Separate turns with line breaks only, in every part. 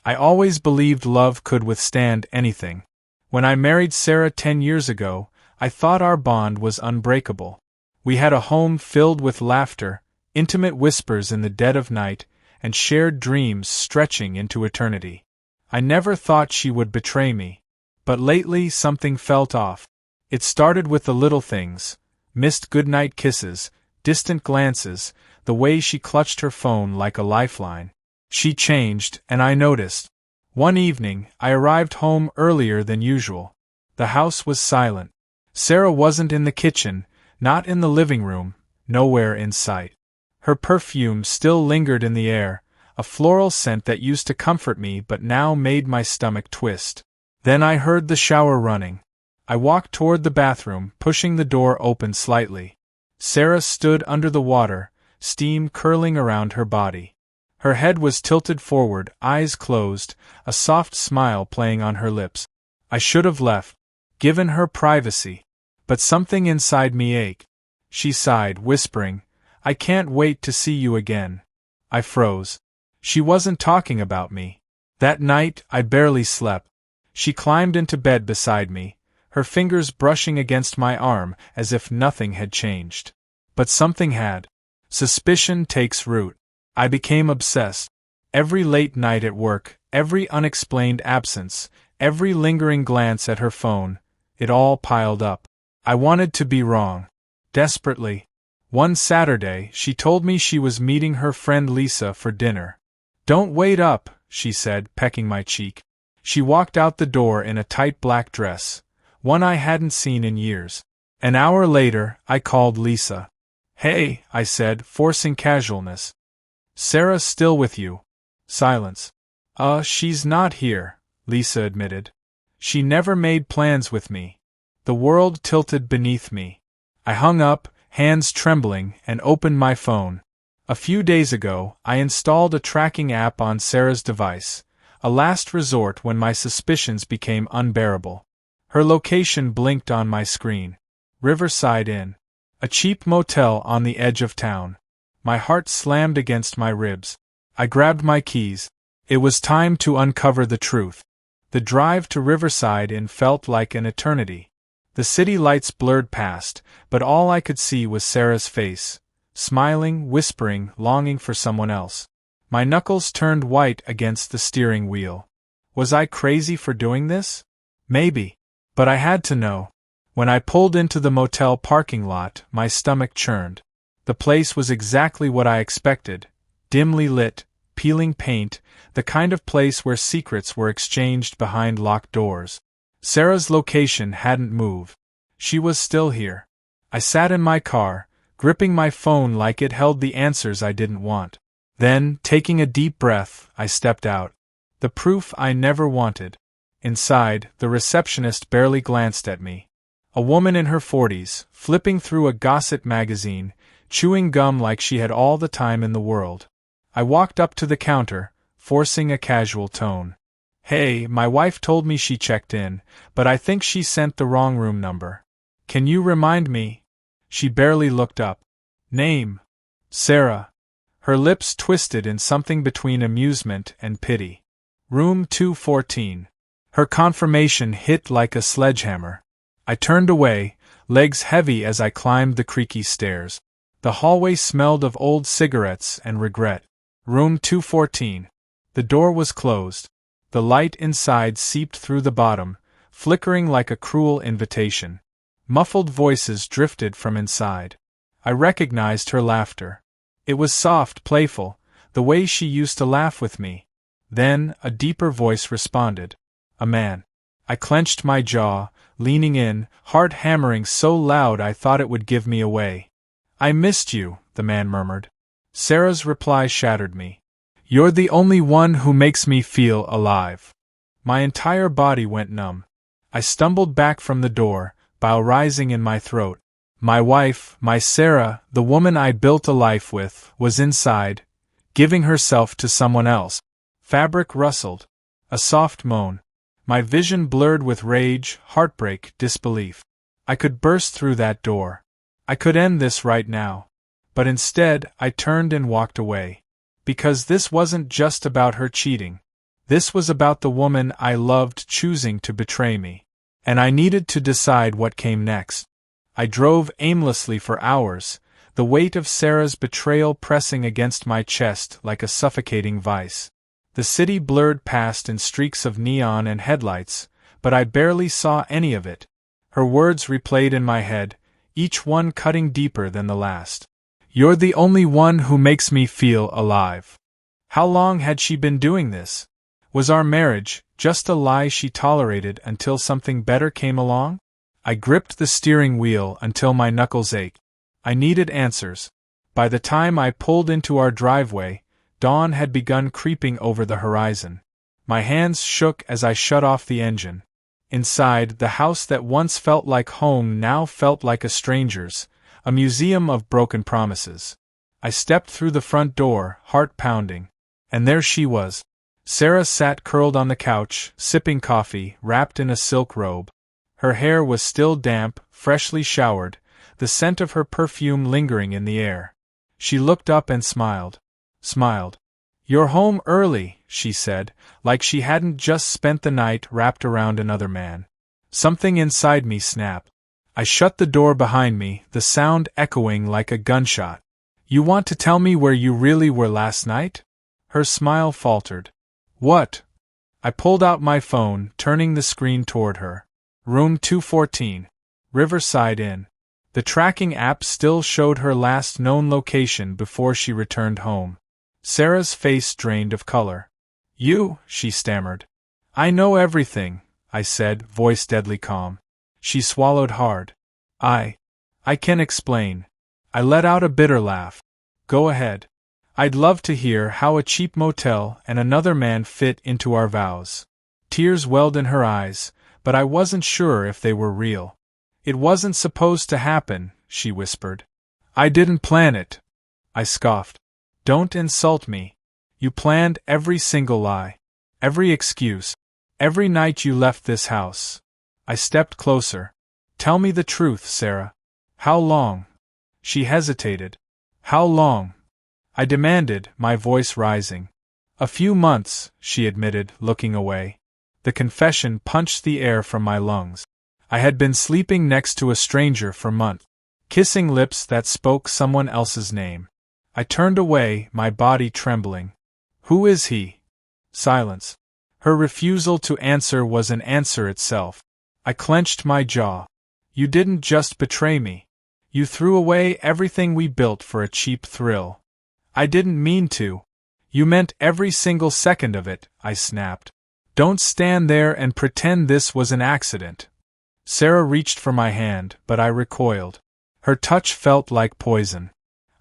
I always believed love could withstand anything. When I married Sarah 10 years ago, I thought our bond was unbreakable. We had a home filled with laughter, intimate whispers in the dead of night, and shared dreams stretching into eternity. I never thought she would betray me. But lately something felt off. It started with the little things: missed goodnight kisses, distant glances, the way she clutched her phone like a lifeline. She changed, and I noticed. One evening, I arrived home earlier than usual. The house was silent. Sarah wasn't in the kitchen, not in the living room, nowhere in sight. Her perfume still lingered in the air, a floral scent that used to comfort me but now made my stomach twist. Then I heard the shower running. I walked toward the bathroom, pushing the door open slightly. Sarah stood under the water, steam curling around her body. Her head was tilted forward, eyes closed, a soft smile playing on her lips. I should have left, given her privacy. But something inside me ached. She sighed, whispering, "I can't wait to see you again." I froze. She wasn't talking about me. That night, I barely slept. She climbed into bed beside me, her fingers brushing against my arm as if nothing had changed. But something had. Suspicion takes root. I became obsessed. Every late night at work, every unexplained absence, every lingering glance at her phone, it all piled up. I wanted to be wrong. Desperately. One Saturday, she told me she was meeting her friend Lisa for dinner. "Don't wait up," she said, pecking my cheek. She walked out the door in a tight black dress, one I hadn't seen in years. An hour later, I called Lisa. "Hey," I said, forcing casualness. "Sarah's still with you?" Silence. She's not here," Lisa admitted. "She never made plans with me." The world tilted beneath me. I hung up, hands trembling, and opened my phone. A few days ago, I installed a tracking app on Sarah's device, a last resort when my suspicions became unbearable. Her location blinked on my screen. Riverside Inn. A cheap motel on the edge of town. My heart slammed against my ribs. I grabbed my keys. It was time to uncover the truth. The drive to Riverside Inn felt like an eternity. The city lights blurred past, but all I could see was Sarah's face, smiling, whispering, longing for someone else. My knuckles turned white against the steering wheel. Was I crazy for doing this? Maybe. But I had to know. When I pulled into the motel parking lot, my stomach churned. The place was exactly what I expected. Dimly lit, peeling paint, the kind of place where secrets were exchanged behind locked doors. Sarah's location hadn't moved. She was still here. I sat in my car, gripping my phone like it held the answers I didn't want. Then, taking a deep breath, I stepped out. The proof I never wanted. Inside, the receptionist barely glanced at me. A woman in her 40s, flipping through a gossip magazine, chewing gum like she had all the time in the world. I walked up to the counter, forcing a casual tone. "Hey, my wife told me she checked in, but I think she sent the wrong room number. Can you remind me?" She barely looked up. "Name?" "Sarah." Her lips twisted in something between amusement and pity. "Room 214. Her confirmation hit like a sledgehammer. I turned away, legs heavy as I climbed the creaky stairs. The hallway smelled of old cigarettes and regret. Room 214. The door was closed. The light inside seeped through the bottom, flickering like a cruel invitation. Muffled voices drifted from inside. I recognized her laughter. It was soft, playful, the way she used to laugh with me. Then, a deeper voice responded. A man. I clenched my jaw, leaning in, heart hammering so loud I thought it would give me away. "I missed you," the man murmured. Sarah's reply shattered me. "You're the only one who makes me feel alive." My entire body went numb. I stumbled back from the door, bile rising in my throat. My wife, my Sarah, the woman I'd built a life with, was inside, giving herself to someone else. Fabric rustled. A soft moan. My vision blurred with rage, heartbreak, disbelief. I could burst through that door. I could end this right now. But instead, I turned and walked away. Because this wasn't just about her cheating. This was about the woman I loved choosing to betray me. And I needed to decide what came next. I drove aimlessly for hours, the weight of Sarah's betrayal pressing against my chest like a suffocating vice. The city blurred past in streaks of neon and headlights, but I barely saw any of it. Her words replayed in my head, each one cutting deeper than the last. "You're the only one who makes me feel alive." How long had she been doing this? Was our marriage just a lie she tolerated until something better came along? I gripped the steering wheel until my knuckles ached. I needed answers. By the time I pulled into our driveway, dawn had begun creeping over the horizon. My hands shook as I shut off the engine. Inside, the house that once felt like home now felt like a stranger's, a museum of broken promises. I stepped through the front door, heart pounding. And there she was. Sarah sat curled on the couch, sipping coffee, wrapped in a silk robe. Her hair was still damp, freshly showered, the scent of her perfume lingering in the air. She looked up and smiled. "You're home early," she said, like she hadn't just spent the night wrapped around another man. Something inside me snapped. I shut the door behind me, the sound echoing like a gunshot. "You want to tell me where you really were last night?" Her smile faltered. "What?" I pulled out my phone, turning the screen toward her. Room 214. Riverside Inn. The tracking app still showed her last known location before she returned home. Sarah's face drained of color. "You," she stammered. "I know everything," I said, voice deadly calm. She swallowed hard. I can explain." I let out a bitter laugh. "Go ahead. I'd love to hear how a cheap motel and another man fit into our vows." Tears welled in her eyes, but I wasn't sure if they were real. "It wasn't supposed to happen," she whispered. "I didn't plan it." I scoffed. "Don't insult me. You planned every single lie. Every excuse. Every night you left this house." I stepped closer. "Tell me the truth, Sarah. How long?" She hesitated. "How long?" I demanded, my voice rising. "A few months," she admitted, looking away. The confession punched the air from my lungs. I had been sleeping next to a stranger for months, kissing lips that spoke someone else's name. I turned away, my body trembling. "Who is he?" Silence. Her refusal to answer was an answer itself. I clenched my jaw. "You didn't just betray me. You threw away everything we built for a cheap thrill." "I didn't mean to." "You meant every single second of it," I snapped. "Don't stand there and pretend this was an accident." Sarah reached for my hand, but I recoiled. Her touch felt like poison.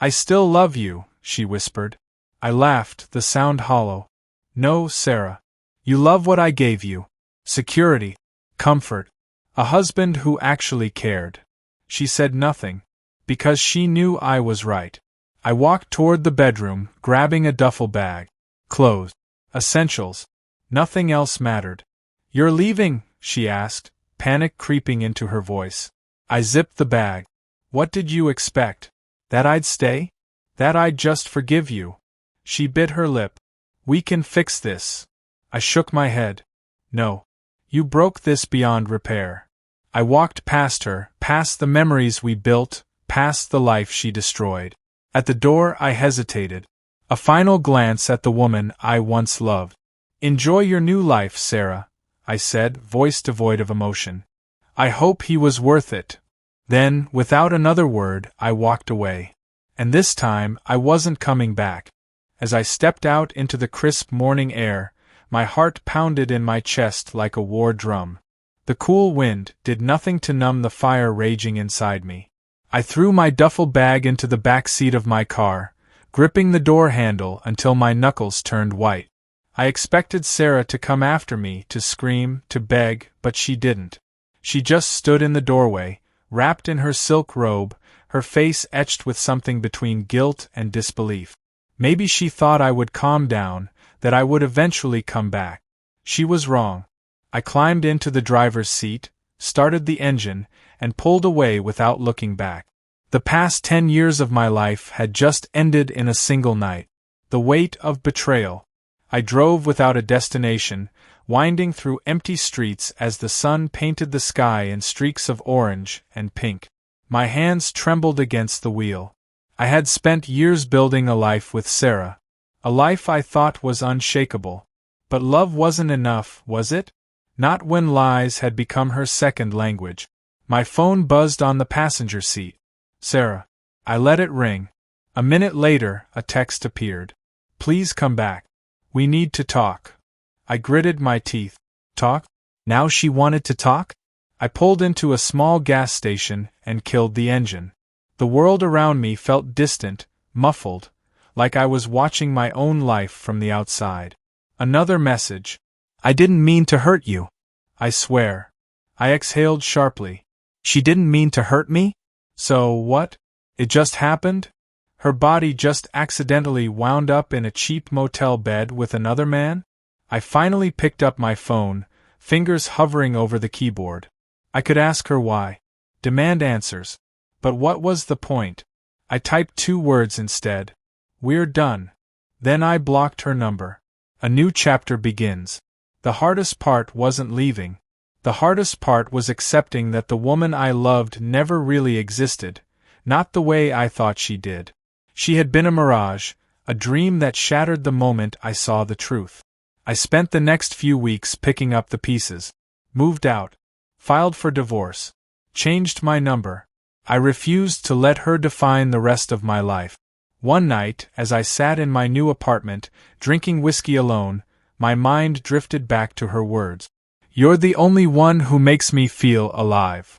"I still love you," she whispered. I laughed, the sound hollow. "No, Sarah. You love what I gave you. Security. Comfort. A husband who actually cared." She said nothing, because she knew I was right. I walked toward the bedroom, grabbing a duffel bag. Clothes. Essentials. Nothing else mattered. "You're leaving?" she asked, panic creeping into her voice. I zipped the bag. "What did you expect? That I'd stay? That I'd just forgive you?" She bit her lip. "We can fix this." I shook my head. "No. You broke this beyond repair." I walked past her, past the memories we built, past the life she destroyed. At the door I hesitated. A final glance at the woman I once loved. "Enjoy your new life, Sarah," I said, voice devoid of emotion. "I hope he was worth it." Then, without another word, I walked away. And this time, I wasn't coming back. As I stepped out into the crisp morning air, my heart pounded in my chest like a war drum. The cool wind did nothing to numb the fire raging inside me. I threw my duffel bag into the back seat of my car, gripping the door handle until my knuckles turned white. I expected Sarah to come after me, to scream, to beg, but she didn't. She just stood in the doorway, wrapped in her silk robe, her face etched with something between guilt and disbelief. Maybe she thought I would calm down, that I would eventually come back. She was wrong. I climbed into the driver's seat, started the engine, and pulled away without looking back. The past 10 years of my life had just ended in a single night. The weight of betrayal. I drove without a destination, winding through empty streets as the sun painted the sky in streaks of orange and pink. My hands trembled against the wheel. I had spent years building a life with Sarah. A life I thought was unshakable. But love wasn't enough, was it? Not when lies had become her second language. My phone buzzed on the passenger seat. Sarah. I let it ring. A minute later, a text appeared. Please come back. We need to talk. I gritted my teeth. Talk? Now she wanted to talk? I pulled into a small gas station and killed the engine. The world around me felt distant, muffled, like I was watching my own life from the outside. Another message. I didn't mean to hurt you. I swear. I exhaled sharply. She didn't mean to hurt me? So what? It just happened? Her body just accidentally wound up in a cheap motel bed with another man? I finally picked up my phone, fingers hovering over the keyboard. I could ask her why. Demand answers. But what was the point? I typed 2 words instead. We're done. Then I blocked her number. A new chapter begins. The hardest part wasn't leaving. The hardest part was accepting that the woman I loved never really existed, not the way I thought she did. She had been a mirage, a dream that shattered the moment I saw the truth. I spent the next few weeks picking up the pieces. Moved out. Filed for divorce. Changed my number. I refused to let her define the rest of my life. One night, as I sat in my new apartment, drinking whiskey alone, my mind drifted back to her words. You're the only one who makes me feel alive.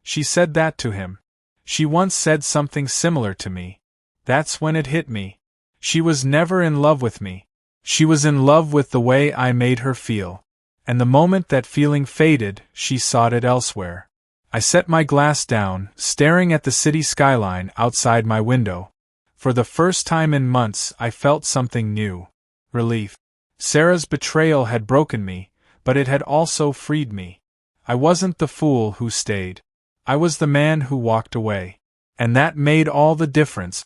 She said that to him. She once said something similar to me. That's when it hit me. She was never in love with me. She was in love with the way I made her feel. And the moment that feeling faded, she sought it elsewhere. I set my glass down, staring at the city skyline outside my window. For the first time in months, I felt something new. Relief. Sarah's betrayal had broken me, but it had also freed me. I wasn't the fool who stayed. I was the man who walked away. And that made all the difference.